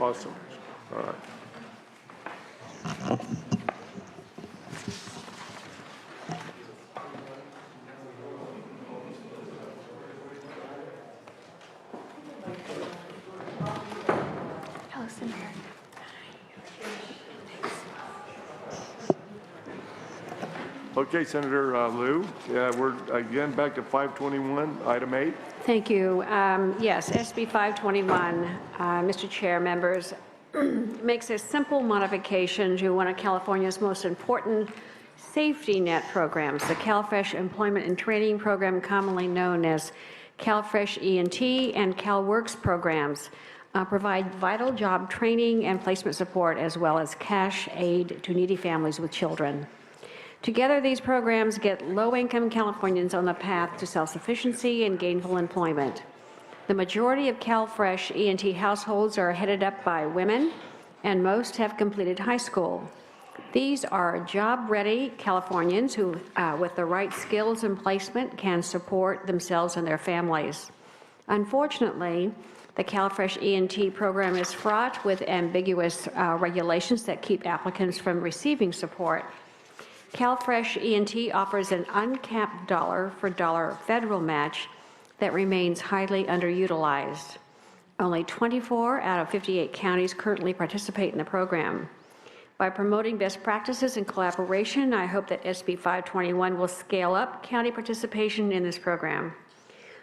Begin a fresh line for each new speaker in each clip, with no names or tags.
Awesome. All right.
Hello, Senator.
Okay, Senator Liu. Yeah, we're again back to 521, item 8.
Thank you. Yes, SB 521, Mr. Chair, members, makes a simple modification to one of California's most important safety net programs, the CalFresh Employment and Training Program, commonly known as CalFresh E&T and CalWorks programs, provide vital job training and placement support, as well as cash aid to needy families with children. Together, these programs get low-income Californians on the path to self-sufficiency and gainful employment. The majority of CalFresh E&T households are headed up by women, and most have completed high school. These are job-ready Californians who, with the right skills and placement, can support themselves and their families. Unfortunately, the CalFresh E&T program is fraught with ambiguous regulations that keep applicants from receiving support. CalFresh E&T offers an uncapped dollar-for-dollar federal match that remains highly underutilized. Only 24 out of 58 counties currently participate in the program. By promoting best practices and collaboration, I hope that SB 521 will scale up county participation in this program.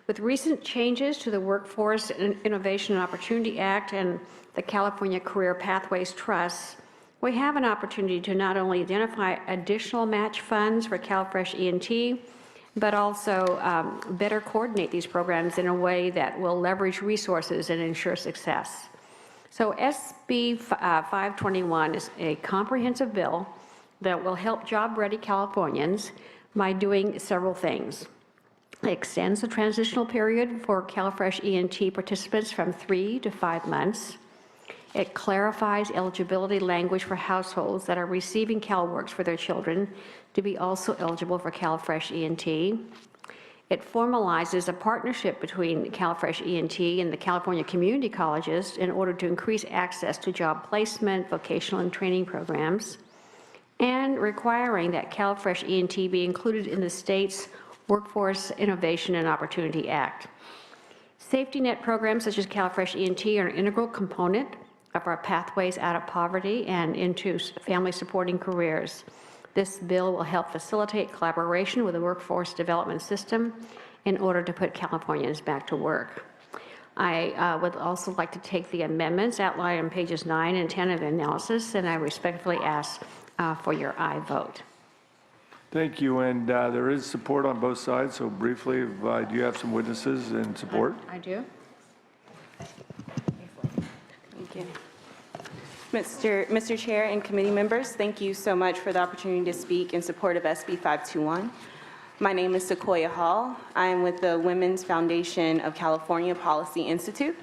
With recent changes to the Workforce Innovation and Opportunity Act and the California Career Pathways Trust, we have an opportunity to not only identify additional match funds for CalFresh E&T, but also better coordinate these programs in a way that will leverage resources and ensure success. So SB 521 is a comprehensive bill that will help job-ready Californians by doing several things. It extends the transitional period for CalFresh E&T participants from 3 to 5 months. It clarifies eligibility language for households that are receiving CalWorks for their children to be also eligible for CalFresh E&T. It formalizes a partnership between CalFresh E&T and the California community colleges in order to increase access to job placement, vocational and training programs, and requiring that CalFresh E&T be included in the state's Workforce Innovation and Opportunity Act. Safety net programs such as CalFresh E&T are an integral component of our pathways out of poverty and into family supporting careers. This bill will help facilitate collaboration with the workforce development system in order to put Californians back to work. I would also like to take the amendments outlined on pages 9 and 10 of the analysis, and I respectfully ask for your aye vote.
Thank you, and there is support on both sides, so briefly, do you have some witnesses in support?
I do.
Thank you. Mr. Chair and committee members, thank you so much for the opportunity to speak in support of SB 521. My name is Sequoia Hall. I am with the Women's Foundation of California Policy Institute.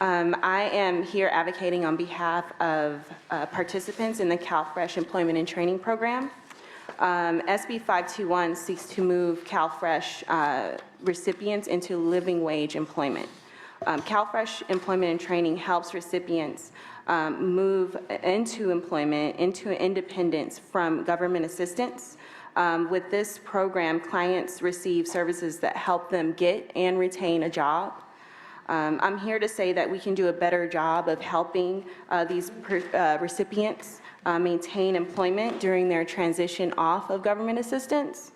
I am here advocating on behalf of participants in the CalFresh Employment and Training Program. SB 521 seeks to move CalFresh recipients into living wage employment. CalFresh Employment and Training helps recipients move into employment, into independence from government assistance. With this program, clients receive services that help them get and retain a job. I'm here to say that we can do a better job of helping these recipients maintain employment during their transition off of government assistance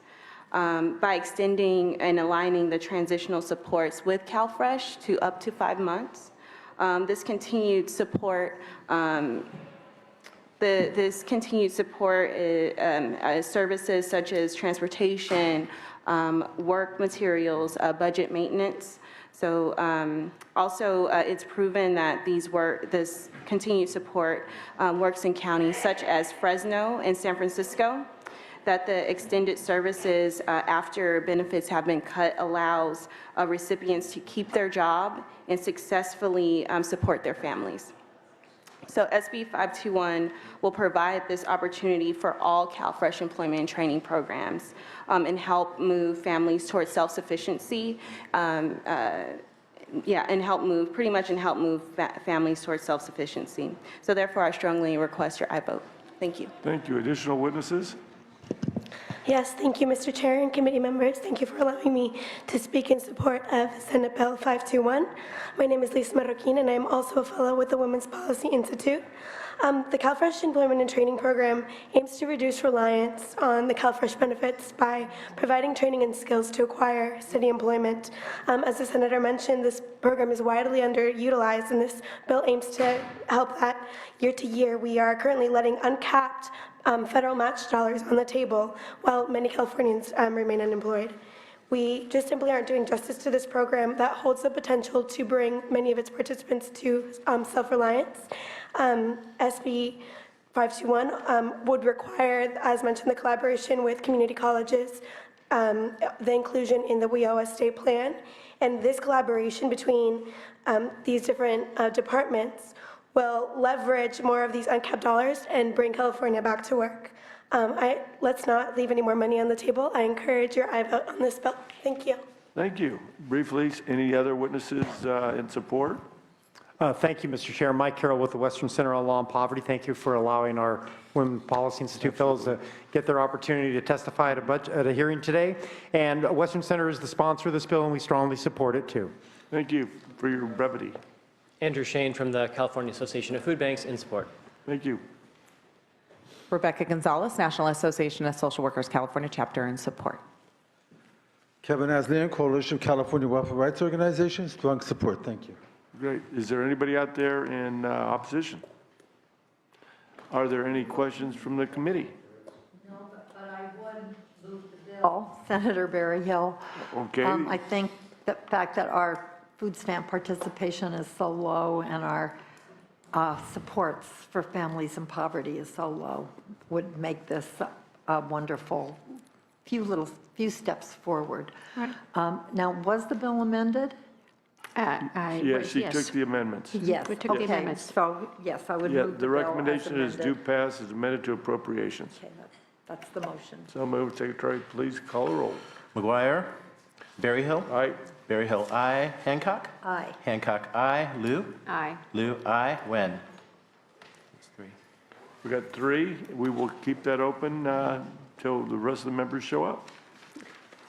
by extending and aligning the transitional supports with CalFresh to up to 5 months. This continued support services such as transportation, work materials, budget maintenance. So also it's proven that this continued support works in counties such as Fresno and San Francisco, that the extended services after benefits have been cut allows recipients to keep their job and successfully support their families. So SB 521 will provide this opportunity for all CalFresh employment and training programs and help move families towards self-sufficiency pretty much help move families towards self-sufficiency. So therefore, I strongly request your aye vote. Thank you.
Thank you. Additional witnesses?
Yes, thank you, Mr. Chair and committee members. Thank you for allowing me to speak in support of Senate Bill 521. My name is Lisa Marroquin, and I am also a fellow with the Women's Policy Institute. The CalFresh Employment and Training Program aims to reduce reliance on the CalFresh benefits by providing training and skills to acquire steady employment. As the Senator mentioned, this program is widely underutilized, and this bill aims to help that year to year. We are currently letting uncapped federal match dollars on the table while many Californians remain unemployed. We just simply aren't doing justice to this program that holds the potential to bring many of its participants to self-reliance. SB 521 would require, as mentioned, the collaboration with community colleges, the inclusion in the WIOA state plan, and this collaboration between these different departments will leverage more of these uncapped dollars and bring California back to work. Let's not leave any more money on the table. I encourage your aye vote on this bill. Thank you.
Thank you. Briefly, any other witnesses in support?
Thank you, Mr. Chair. Mike Carroll with the Western Center on Law and Poverty. Thank you for allowing our Women's Policy Institute fellows to get their opportunity to testify at a hearing today. And Western Center is the sponsor of this bill, and we strongly support it, too.
Thank you for your brevity.
Andrew Shane from the California Association of Food Banks in support.
Thank you.
Rebecca Gonzalez, National Association of Social Workers, California chapter in support.
Kevin Aslian, Coalition of California Welfare Rights Organizations, strong support. Thank you.
Great. Is there anybody out there in opposition? Are there any questions from the committee?
No, but I would move the bill. Senator Berryhill.
Okay.
I think the fact that our food stamp participation is so low and our supports for families in poverty is so low would make this a wonderful few steps forward.
Right.
Now, was the bill amended?
Yes, she took the amendments.
Yes.
We took the
okay.
amendments.
So, yes, I would
Yeah,
move
the
bill as
recommendation is do
amended.
pass as amended to appropriations.
Okay, that's the motion.
So moved. Secretary, please call the roll.
McGuire. Berryhill.
Aye.
Berryhill, aye. Hancock.
Aye.
Hancock, aye. Lou.
Aye.
Lou, aye. Wen. That's three.
We got 3. We will keep that open till the rest of the members show up.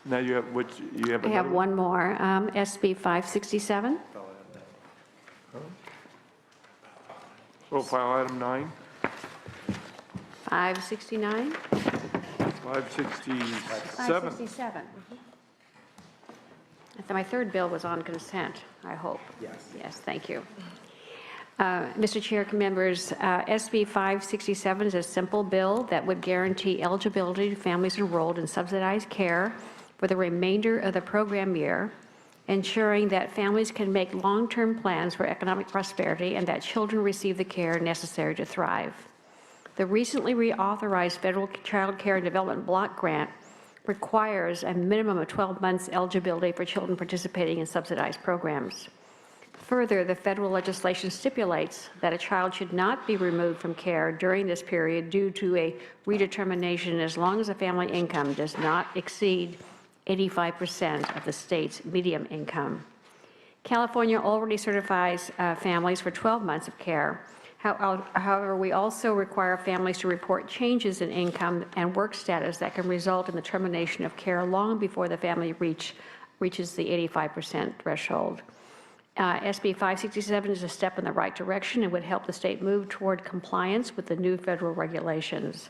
Now you have what you have.
I have
another
one more, SB 567.
Profile item 9,
569?
567.
567. My third bill was on consent, I hope. Yes. Yes, thank you. Mr. Chair, members, SB 567 is a simple bill that would guarantee eligibility to families enrolled in subsidized care for the remainder of the program year, ensuring that families can make long-term plans for economic prosperity and that children receive the care necessary to thrive. The recently reauthorized Federal Child Care and Development Block Grant requires a minimum of 12 months eligibility for children participating in subsidized programs. Further, the federal legislation stipulates that a child should not be removed from care during this period due to a redetermination as long as the family income does not exceed 85% of the state's median income. California already certifies families for 12 months of care. However, we also require families to report changes in income and work status that can result in the termination of care long before the family reaches the 85% threshold. SB 567 is a step in the right direction and would help the state move toward compliance with the new federal regulations.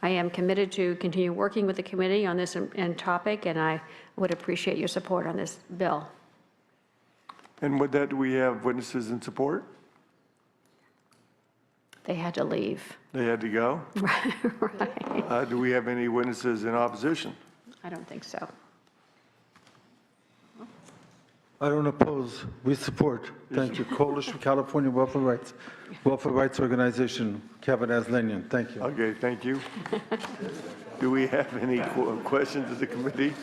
I am committed to continue working with the committee on this topic, and I would appreciate your support on this bill.
And with that, do we have witnesses in support?
They had to leave.
They had to go?
Right.
Do we have any witnesses in opposition?
I don't think so.
I don't oppose. We support. Thank you. Coalition of California Welfare Rights Organization, Kevin Aslian. Thank you.
Okay, thank you. Do we have any questions of the committee?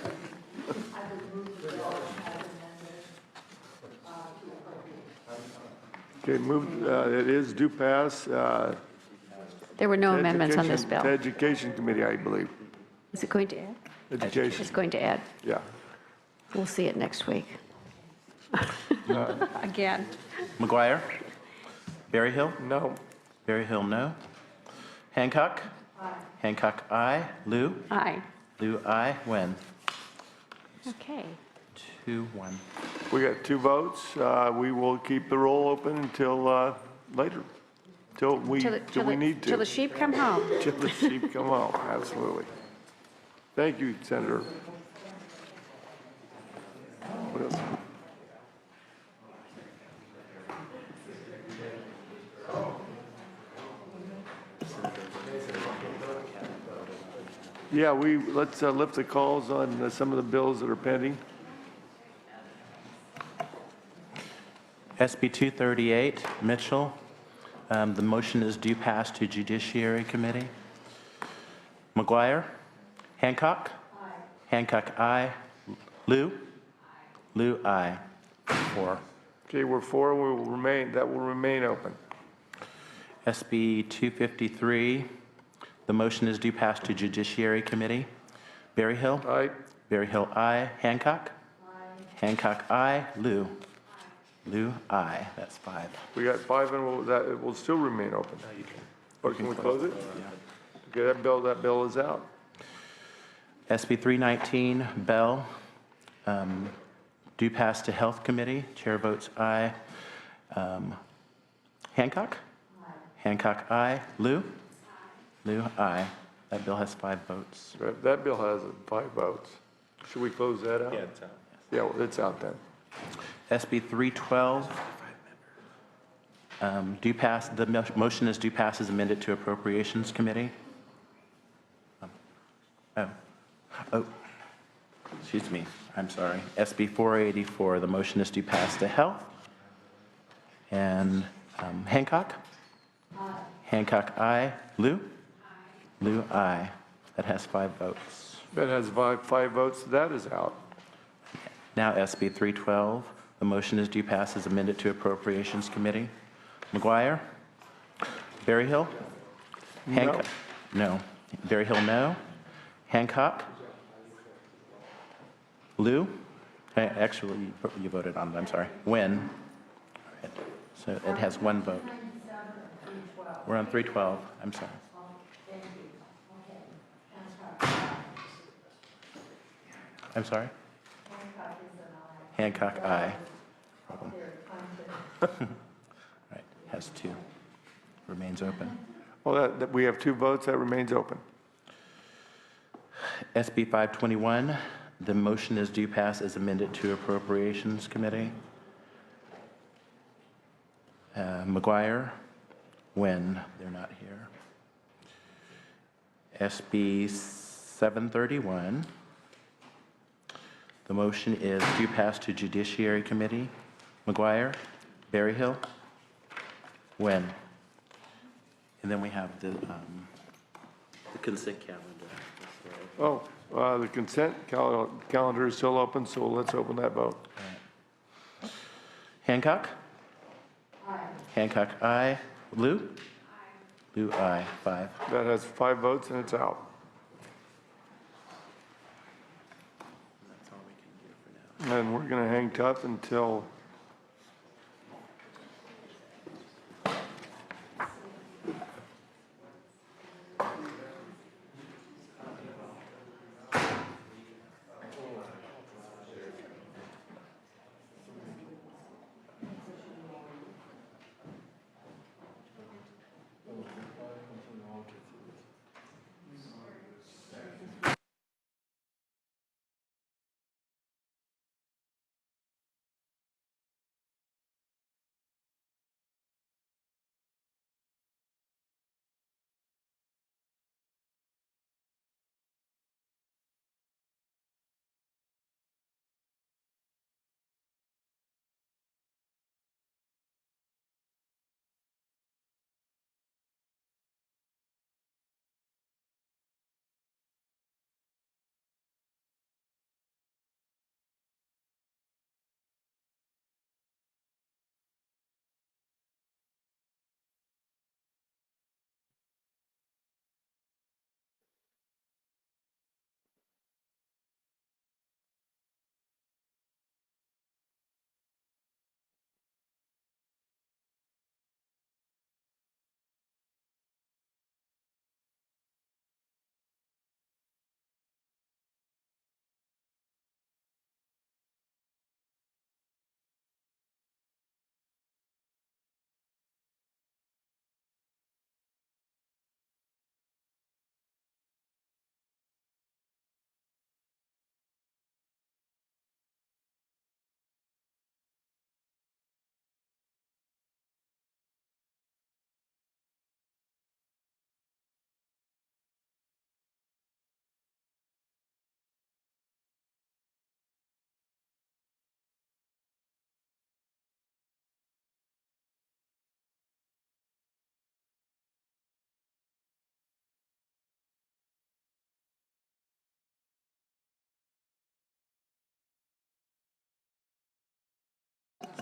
Okay, it is due pass.
There were no amendments on this bill.
The Education Committee, I believe.
Is it going to add?
Education,
It's going to add.
yeah.
We'll see it next week. Again.
McGuire? Berryhill?
No.
Berryhill, no. Hancock? Hancock, aye. Lou?
Aye.
Lou, aye. Wen?
Okay.
2-1.
We got 2 votes. We will keep the roll open until later, till we need to.
Till the sheep come home.
Till the sheep come home, absolutely. Thank you, Senator. What else? Yeah, let's lift the calls on some of the bills that are pending.
SB 238, Mitchell. The motion is due pass to Judiciary Committee. McGuire? Hancock? Hancock, aye. Lou? Lou, aye. 4.
Okay, we're 4, that will remain open.
SB 253, the motion is due pass to Judiciary Committee. Berryhill?
Aye.
Berryhill, aye. Hancock? Hancock, aye. Lou? Lou, aye. That's 5.
We got 5 and it will still remain open. Or can we close it? Okay, that bill is out.
SB 319, Bell, due pass to Health Committee. Chair votes aye. Hancock? Hancock, aye. Lou? Lou, aye. That bill has 5 votes.
That bill has 5 votes. Should we close that out?
Yeah, it's out.
Yeah, well, it's out then.
SB 312, due pass, the motion is due pass as amended to Appropriations Committee. Oh, excuse me, I'm sorry. SB 484, the motion is due pass to Health. And Hancock? Hancock, aye. Lou? Lou, aye. That has 5 votes.
That has 5 votes, that is out.
Now SB 312, the motion is due pass as amended to Appropriations Committee. McGuire? Berryhill? Hancock? No. Berryhill, no. Hancock? Lou? Actually, you voted on it, I'm sorry. Wen? So it has 1 vote. We're on 312, I'm sorry. I'm sorry? Hancock, aye. Right, has 2. Remains open.
Well, we have 2 votes, that remains open.
SB 521, the motion is due pass as amended to Appropriations Committee. McGuire, Wen, they're not here. SB 731, the motion is due pass to Judiciary Committee. McGuire, Berryhill, Wen. And then we have the consent calendar.
Oh, the consent calendar is still open, so let's open that vote.
Hancock? Aye. Hancock, aye. Lou? Aye. Lou, aye. 5.
That has 5 votes and it's out.
That's all we can do for now.
And we're going to hang tough until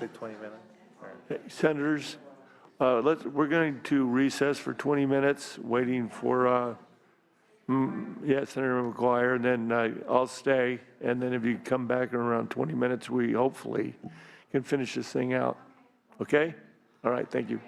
Take 20 minutes.
Senators, we're going to recess for 20 minutes, waiting for, Senator McGuire, and then I'll stay, and then if you come back in around 20 minutes, we hopefully can finish this thing out. Okay? All right, thank you.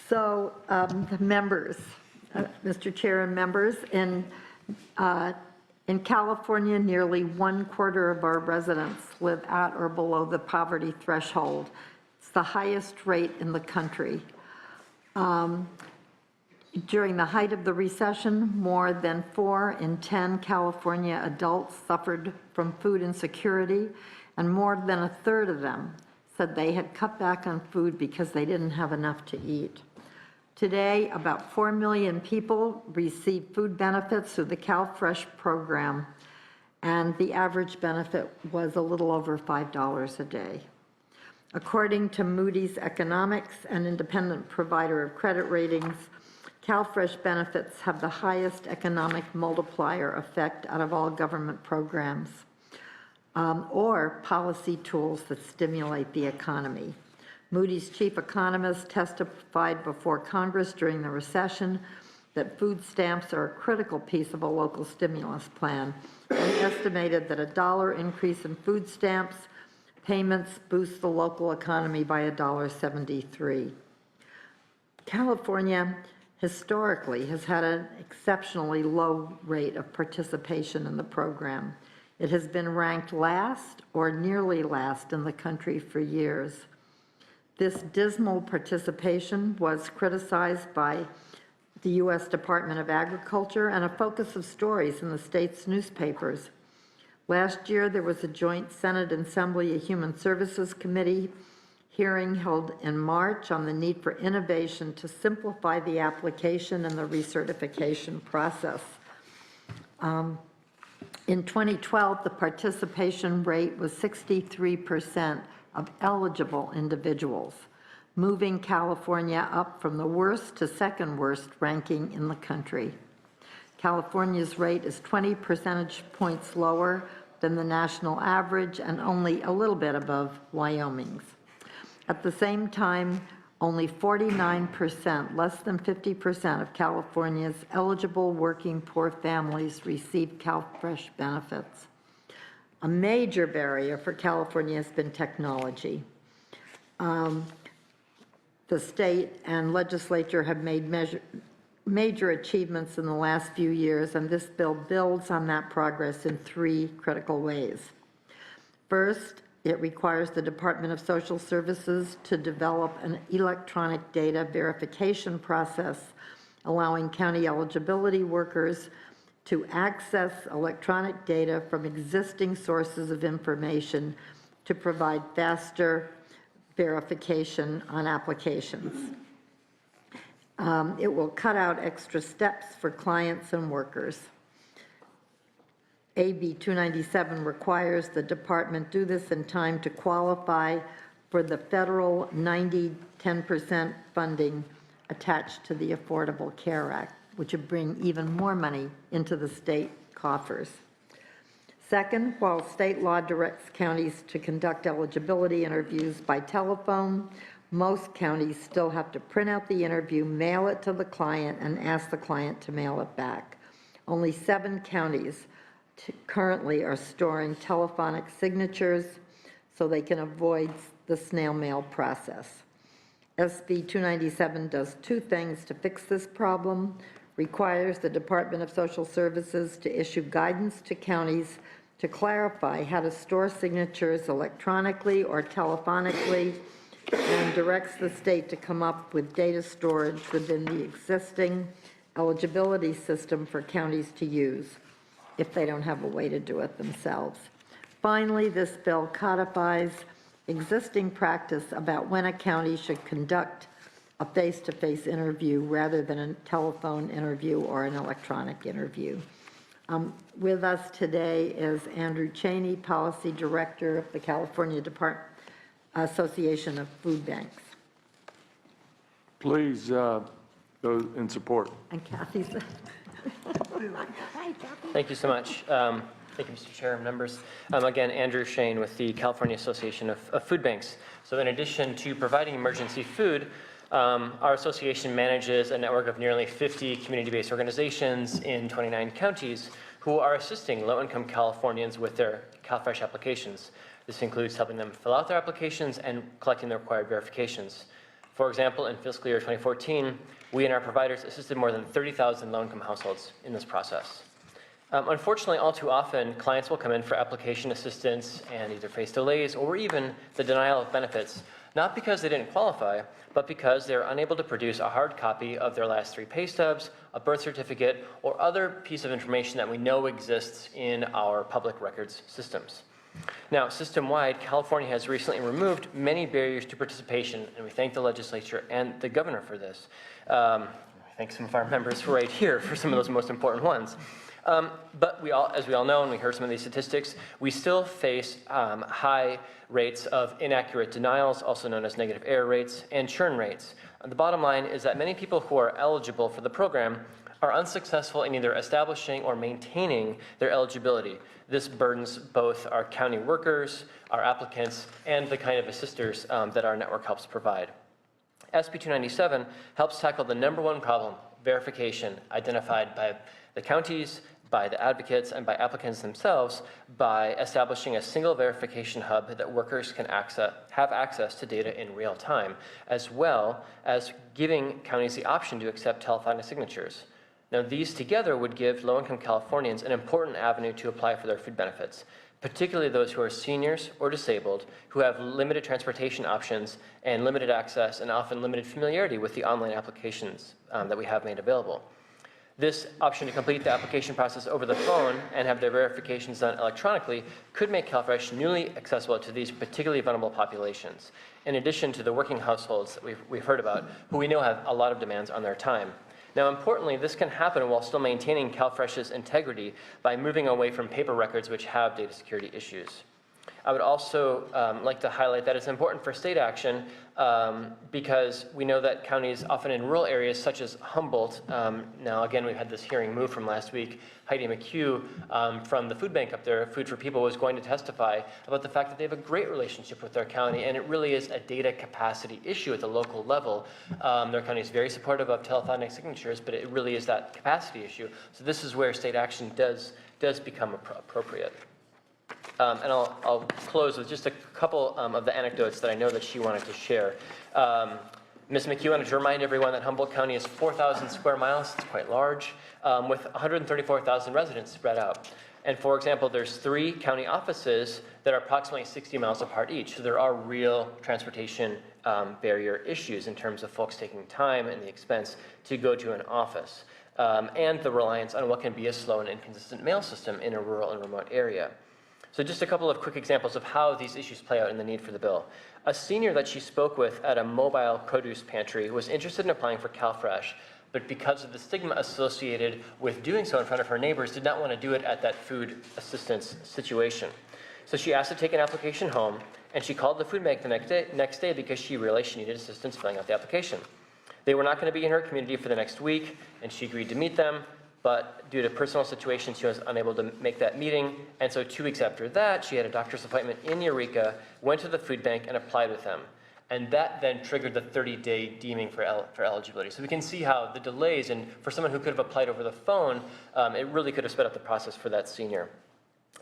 So, the members, Mr. Chair and members, in California, nearly 1/4 of our residents live at or below the poverty threshold. It's the highest rate in the country. During the height of the recession, more than 4 in 10 California adults suffered from food insecurity, and more than 1/3 of them said they had cut back on food because they didn't have enough to eat. Today, about 4 million people receive food benefits through the CalFresh program, and the average benefit was a little over $5 a day. According to Moody's Economics, an independent provider of credit ratings, CalFresh benefits have the highest economic multiplier effect out of all government programs or policy tools that stimulate the economy. Moody's chief economist testified before Congress during the recession that food stamps are a critical piece of a local stimulus plan. He estimated that $1 increase in food stamps payments boost the local economy by $1.73. California historically has had an exceptionally low rate of participation in the program. It has been ranked last or nearly last in the country for years. This dismal participation was criticized by the U.S. Department of Agriculture and a focus of stories in the state's newspapers. Last year, there was a joint Senate and Assembly Human Services Committee hearing held in March on the need for innovation to simplify the application and the recertification process. In 2012, the participation rate was 63% of eligible individuals, moving California up from the worst to second worst ranking in the country. California's rate is 20 percentage points lower than the national average and only a little bit above Wyoming's. At the same time, only 49%, less than 50% of California's eligible working poor families receive CalFresh benefits. A major barrier for California has been technology. The state and legislature have made major achievements in the last few years, and this bill builds on that progress in 3 critical ways. First, it requires the Department of Social Services to develop an electronic data verification process, allowing county eligibility workers to access electronic data from existing sources of information to provide faster verification on applications. It will cut out extra steps for clients and workers. AB 297 requires the department do this in time to qualify for the federal 10% funding attached to the Affordable Care Act, which would bring even more money into the state coffers. Second, while state law directs counties to conduct eligibility interviews by telephone, most counties still have to print out the interview, mail it to the client, and ask the client to mail it back. Only 7 counties currently are storing telephonic signatures. so they can avoid the snail mail process. SB 297 does two things to fix this problem: requires the Department of Social Services to issue guidance to counties to clarify how to store signatures electronically or telephonically, and directs the state to come up with data storage within the existing eligibility system for counties to use if they don't have a way to do it themselves. Finally, this bill codifies existing practice about when a county should conduct a face-to-face interview rather than a telephone interview or an electronic interview. With us today is Andrew Cheney, Policy Director of the California Association of Food Banks.
Please go in support.
And Kathy's.
Thank you so much. Thank you, Mr. Chair and members. Again, Andrew Shane with the California Association of Food Banks. So in addition to providing emergency food, our association manages a network of nearly 50 community-based organizations in 29 counties who are assisting low-income Californians with their CalFresh applications. This includes helping them fill out their applications and collecting the required verifications. For example, in fiscal year 2014, we and our providers assisted more than 30,000 low-income households in this process. Unfortunately, all too often, clients will come in for application assistance and either face delays or even the denial of benefits, not because they didn't qualify, but because they're unable to produce a hard copy of their last 3 pay stubs, a birth certificate, or other piece of information that we know exists in our public records systems. Now, system-wide, California has recently removed many barriers to participation, and we thank the legislature and the governor for this. I thank some of our members right here for some of those most important ones. But as we all know, and we heard some of these statistics, we still face high rates of inaccurate denials, also known as negative error rates, and churn rates. And the bottom line is that many people who are eligible for the program are unsuccessful in either establishing or maintaining their eligibility. This burdens both our county workers, our applicants, and the kind of assisters that our network helps provide. SB 297 helps tackle the #1 problem, verification, identified by the counties, by the advocates, and by applicants themselves by establishing a single verification hub that workers can have access to data in real time, as well as giving counties the option to accept telephonic signatures. Now, these together would give low-income Californians an important avenue to apply for their food benefits, particularly those who are seniors or disabled, who have limited transportation options and limited access and often limited familiarity with the online applications that we have made available. This option to complete the application process over the phone and have their verifications done electronically could make CalFresh newly accessible to these particularly vulnerable populations, in addition to the working households that we've heard about, who we know have a lot of demands on their time. Now, importantly, this can happen while still maintaining CalFresh's integrity by moving away from paper records which have data security issues. I would also like to highlight that it's important for state action because we know that counties often in rural areas such as Humboldt, now again we've had this hearing move from last week, Heidi McHugh from the food bank up there, Food for People, was going to testify about the fact that they have a great relationship with their county, and it really is a data capacity issue at the local level. Their county is very supportive of telephonic signatures, but it really is that capacity issue. So this is where state action does become appropriate. And I'll close with just a couple of the anecdotes that I know that she wanted to share. Ms. McHugh wanted to remind everyone that Humboldt County is 4,000 square miles, it's quite large, with 134,000 residents spread out. And for example, there's 3 county offices that are approximately 60 miles apart each. So there are real transportation barrier issues in terms of folks taking time and the expense to go to an office, and the reliance on what can be a slow and inconsistent mail system in a rural and remote area. So just a couple of quick examples of how these issues play out in the need for the bill. A senior that she spoke with at a mobile produce pantry was interested in applying for CalFresh, but because of the stigma associated with doing so in front of her neighbors, did not want to do it at that food assistance situation. So she asked to take an application home, and she called the food bank the next day because she realized she needed assistance filling out the application. They were not going to be in her community for the next week, and she agreed to meet them. But due to personal situations, she was unable to make that meeting. And so 2 weeks after that, she had a doctor's appointment in Eureka, went to the food bank and applied with them. And that then triggered the 30-day deeming for eligibility. So we can see how the delays, and for someone who could have applied over the phone, it really could have sped up the process for that senior.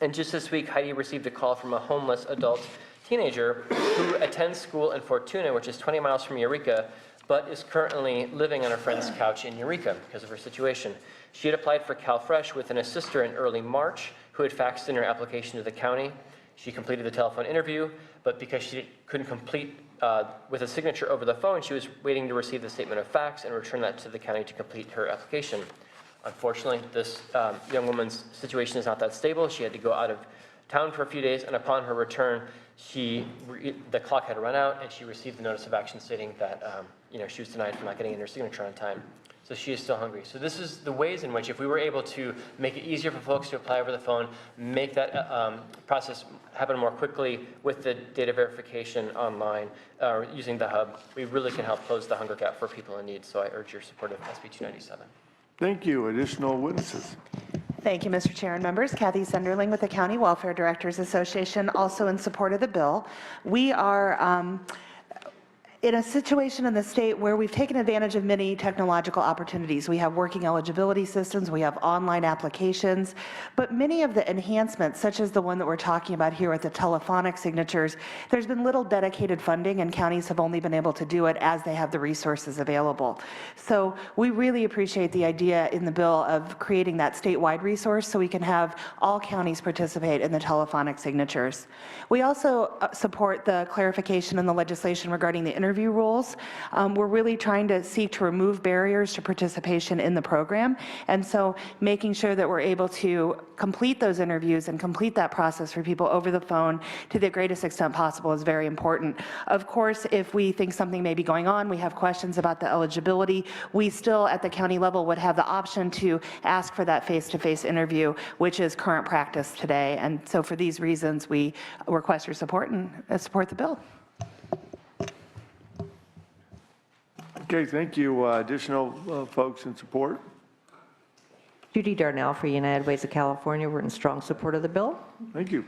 And just this week, Heidi received a call from a homeless adult teenager who attends school in Fortuna, which is 20 miles from Eureka, but is currently living on a friend's couch in Eureka because of her situation. She had applied for CalFresh with an assister in early March who had faxed in her application to the county. She completed the telephone interview, but because she couldn't complete with a signature over the phone, she was waiting to receive the statement of facts and return that to the county to complete her application. Unfortunately, this young woman's situation is not that stable. She had to go out of town for a few days, and upon her return, the clock had run out, and she received the notice of action stating that she was denied for not getting in her signature on time. So she is still hungry. So this is the ways in which, if we were able to make it easier for folks to apply over the phone, make that process happen more quickly with the data verification online or using the hub, we really can help close the hunger gap for people in need. So I urge your support of SB 297.
Thank you. Additional witnesses.
Thank you, Mr. Chair and members. Kathy Sunderling with the County Welfare Directors Association, also in support of the bill. We are in a situation in the state where we've taken advantage of many technological opportunities. We have working eligibility systems, we have online applications, but many of the enhancements, such as the one that we're talking about here with the telephonic signatures, there's been little dedicated funding and counties have only been able to do it as they have the resources available. So we really appreciate the idea in the bill of creating that statewide resource so we can have all counties participate in the telephonic signatures. We also support the clarification in the legislation regarding the interview rules. We're really trying to seek to remove barriers to participation in the program, and so making sure that we're able to complete those interviews and complete that process for people over the phone to the greatest extent possible is very important. Of course, if we think something may be going on, we have questions about the eligibility, we still at the county level would have the option to ask for that face-to-face interview, which is current practice today. And so for these reasons, we request your support and support the bill.
Okay, thank you. Additional folks in support?
Judy Darnell for United Ways of California. We're in strong support of the bill.
Thank you.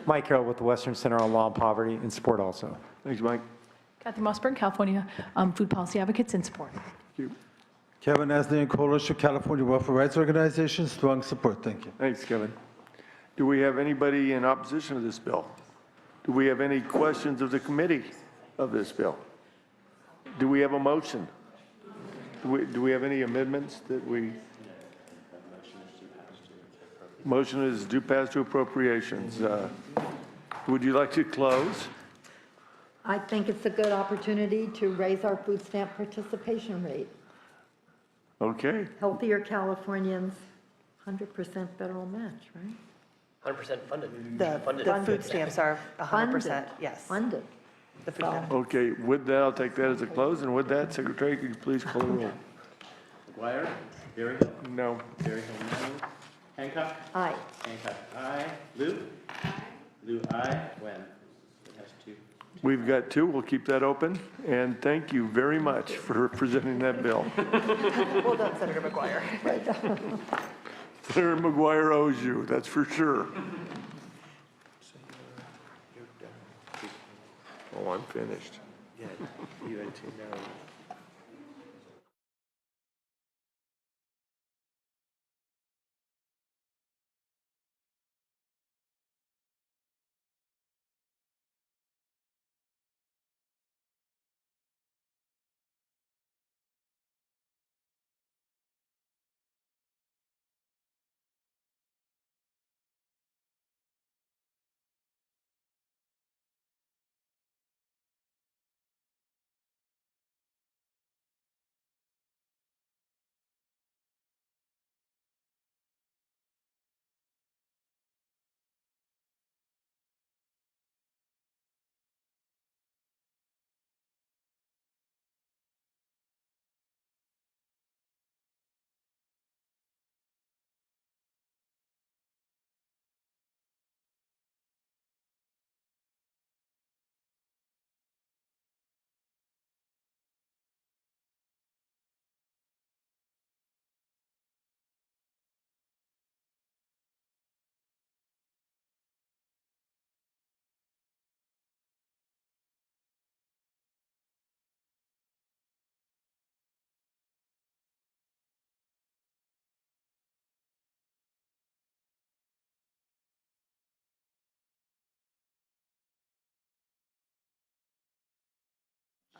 Mike Carroll with the Western Center on Law and Poverty, in support also.
Thanks, Mike.
Kathy Mossberg, California Food Policy Advocates, in support.
Thank you.
Kevin Asnian, Coalition of California Welfare Rights Organizations, strong support. Thank you.
Thanks, Kevin. Do we have anybody in opposition to this bill? Do we have any questions of the committee of this bill? Do we have a motion? Do we have any amendments that we? Motion is due pass to appropriations. Would you like to close?
I think it's a good opportunity to raise our food stamp participation rate.
Okay.
Healthier Californians, 100% federal match, right?
100% funded.
The food stamps are 100%,
Funded.
yes.
Funded.
The food stamp.
Okay, with that, I'll take that as a close, and with that, Secretary, could you please call the roll?
McGuire? Berryhill?
No.
Berryhill, no. Hancock?
Aye.
Hancock, aye. Lou? Lou, aye. When? It has two.
We've got two, we'll keep that open, and thank you very much for presenting that bill.
Well done, Senator McGuire.
Senator McGuire owes you, that's for sure. Oh, I'm finished.
Yeah, you had two no.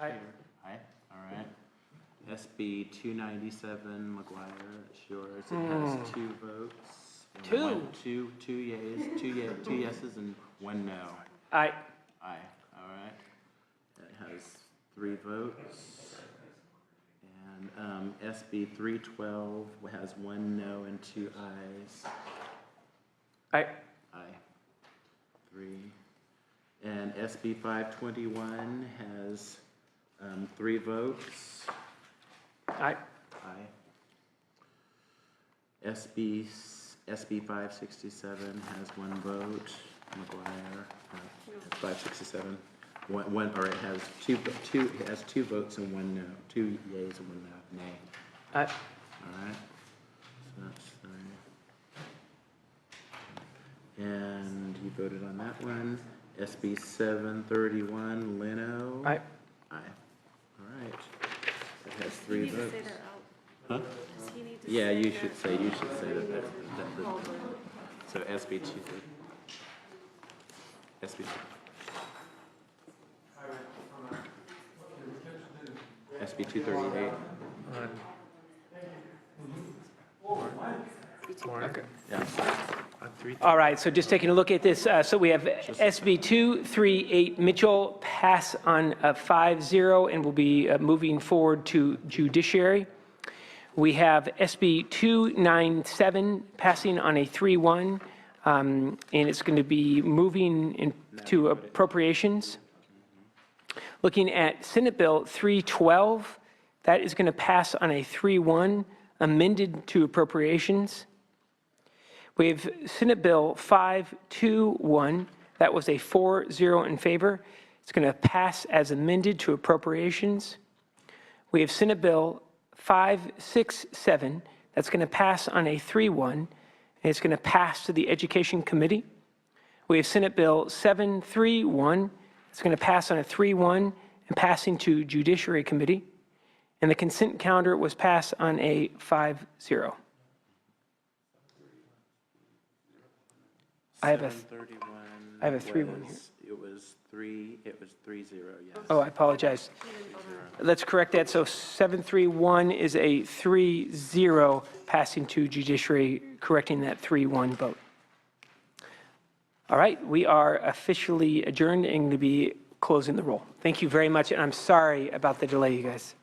Aye.
Aye, all right. SB 297, McGuire, it's yours. It has 2 votes. and
Two?
Two yeas, two yeses and 1 no.
Aye.
Aye, all right. It has 3 votes. And SB 312 has 1 no and 2 ayes.
Aye.
Aye. 3. And SB 521 has 3 votes.
Aye.
Aye. SB 567 has 1 vote. McGuire, 567. It has two votes and 1 no. 2 yeas and 1 nay.
Aye.
All right. So that's 3. And you voted on that one. SB 731, Leno.
Aye.
Aye. All right. It has 3 votes. Huh? Yeah, you should say that. So SB 2. SB 2. SB 238.
Okay.
Yeah.
All right, so just taking a look at this, so we have SB 238 Mitchell pass on a 5-0 and will be moving forward to judiciary. We have SB 297 passing on a 3-1, and it's going to be moving into appropriations. Looking at Senate Bill 312, that is going to pass on a 3-1, amended to appropriations. We have Senate Bill 521, that was a 4-0 in favor. It's going to pass as amended to appropriations. We have Senate Bill 567, that's going to pass on a 3-1, and it's going to pass to the Education Committee. We have Senate Bill 731, it's going to pass on a 3-1 and passing to Judiciary Committee. And the consent calendar was passed on a 5-0. I have a 3-1 here.
It was 3-0, yes.
Oh, I apologize. Let's correct that. So 731 is a 3-0 passing to judiciary, correcting that 3-1 vote. All right, we are officially adjourned and going to be closing the roll. Thank you very much, and I'm sorry about the delay, you guys.